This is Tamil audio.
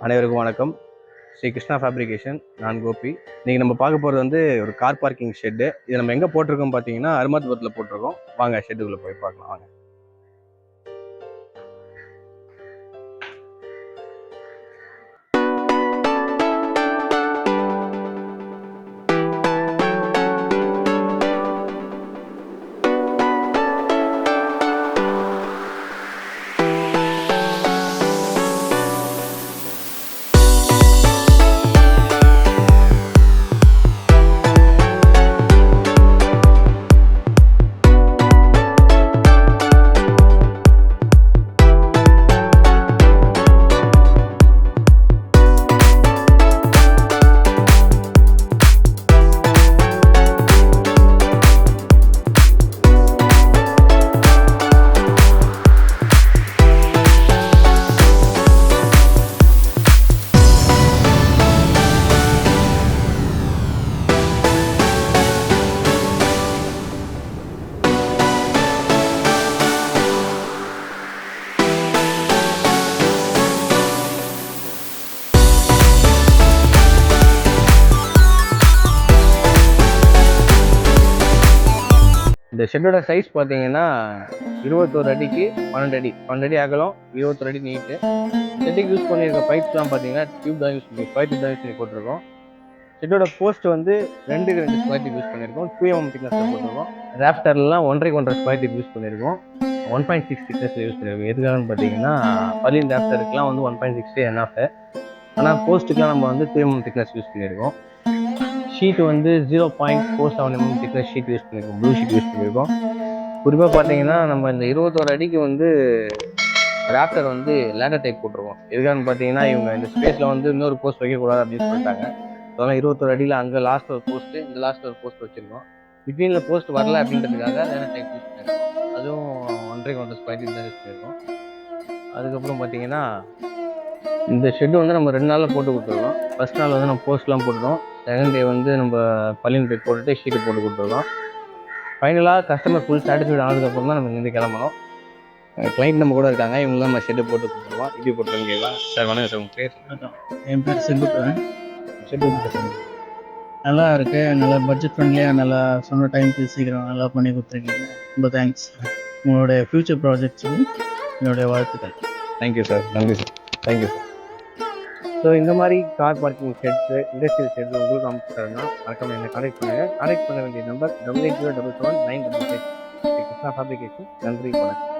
அனைவருக்கும் வணக்கம். ஸ்ரீ கிருஷ்ணா ஃபேப்ரிகேஷன். நான் கோபி. இன்றைக்கி நம்ம பார்க்க போகிறது வந்து ஒரு கார் பார்க்கிங் ஷெட்டு. இது நம்ம எங்கே போட்டிருக்கோம் பார்த்தீங்கன்னா அருமாத்துபுரத்தில் போட்டிருக்கோம். வாங்க ஷெட்டுக்குள்ளே போய் பார்க்கலாம் வாங்க. இந்த ஷெட்டோட சைஸ் பார்த்தீங்கன்னா 21 அடிக்கு 12 அடி 12 அடி அகலம், 21 அடி நீட்டு. ஷெட்டுக்கு யூஸ் பண்ணியிருக்க பைப்ஸ்லாம் பார்த்தீங்கன்னா டியூப் தான் யூஸ் பண்ணி பைப் தான் யூஸ் பண்ணி போட்டிருக்கோம். ஷெட்டோட போஸ்ட் வந்து 2 ஸ்கொயர் ஃபீட் யூஸ் பண்ணியிருக்கோம். 2 mm திக்னஸில் போட்டிருக்கோம். ராஃப்டர்லாம் 1.5 ஸ்கொயர் ஃபீட் யூஸ் பண்ணியிருக்கோம். 1.6 திக்னஸில் யூஸ் பண்ணியிருக்கோம். எதுக்காகன்னு பார்த்தீங்கன்னா பலின் ராஃப்டருக்குலாம் வந்து 1.6 என்ஆஃப். ஆனால் போஸ்ட்டுக்கெலாம் நம்ம வந்து 2 mm திக்னஸ் யூஸ் பண்ணியிருக்கோம். ஷீட் வந்து 0.47 mm திக்னஸ் ஷீட் யூஸ் பண்ணியிருக்கோம். ப்ளூ ஷீட் யூஸ் பண்ணியிருக்கோம். குறிப்பாக பார்த்தீங்கன்னா நம்ம இந்த 21 அடிக்கு வந்து ராப்டர் வந்து லேடர் டைப் போட்டிருக்கோம். எதுக்கான்னு பார்த்தீங்கன்னா இவங்க இந்த ஸ்பேஸில் வந்து இன்னொரு போஸ்ட் வைக்கக்கூடாது அப்படின்னு சொல்லிட்டாங்க. அதனால் 21 அடியில் அங்கே லாஸ்ட் ஒரு போஸ்ட்டு, இந்த லாஸ்ட் ஒரு போஸ்ட் வச்சுருக்கோம். பிட்வீனில் போஸ்ட் வரல அப்படின்றதுக்காக லேடர் டைப் யூஸ் பண்ணியிருக்கோம். அதுவும் 1.5 ஸ்கொயர் ஃபீட் தான் யூஸ் பண்ணியிருக்கோம். அதுக்கப்புறம் பார்த்தீங்கன்னா இந்த ஷெட்டு வந்து நம்ம 2 நாளில் போட்டு கொடுத்துருக்கோம். ஃபர்ஸ்ட் நாள் வந்து நம்ம போஸ்ட்லாம் போட்டுருக்கோம். செகண்ட் டே வந்து நம்ம பலின் பைப் போட்டுட்டு ஷீட்டு போட்டு கொடுத்துருக்கோம். ஃபைனலாக கஸ்டமர் ஃபுல் சாட்டிஸ்ஃபைட் ஆனதுக்கப்புறம் தான் நம்ம இங்கேருந்து கிளம்பணும். கிளைண்ட் நம்ம கூட இருக்காங்க. இவங்களாம் நம்ம ஷெட்டு போட்டு கொடுத்துருவோம். இப்படி போட்டுருங்க கேட்கலா சார். வணக்கம் சார். உங்கள் பேர்? என் பேர் செங்குட்டுவன். ஷெட்டு நல்லா இருக்குது. நல்லா பட்ஜெட் ஃப்ரெண்ட்லியாக நல்லா சொன்ன டைமுக்கு சீக்கிரம் நல்லா பண்ணி கொடுத்துருக்கீங்க. ரொம்ப தேங்க்ஸ். உங்களுடைய ஃப்யூச்சர் ப்ராஜெக்ட்ஸுக்கு என்னுடைய வாழ்த்துக்கள். Thank you sir. நன்றி சார். Thank you sir. ஸோ இந்த மாதிரி கார் பார்க்கிங் ஷெட்ஸு, இண்டஸ்ட்ரியல் ஷெட்ஸு உங்களுக்கு அமைச்சிட்டாருன்னா மறக்காம என்னை கான்டெக்ட் பண்ணுங்கள். கான்டெக்ட் பண்ண வேண்டிய நம்பர் 88077955. கிருஷ்ணா ஃபேப்ரிகேஷன். நன்றி, வணக்கம்.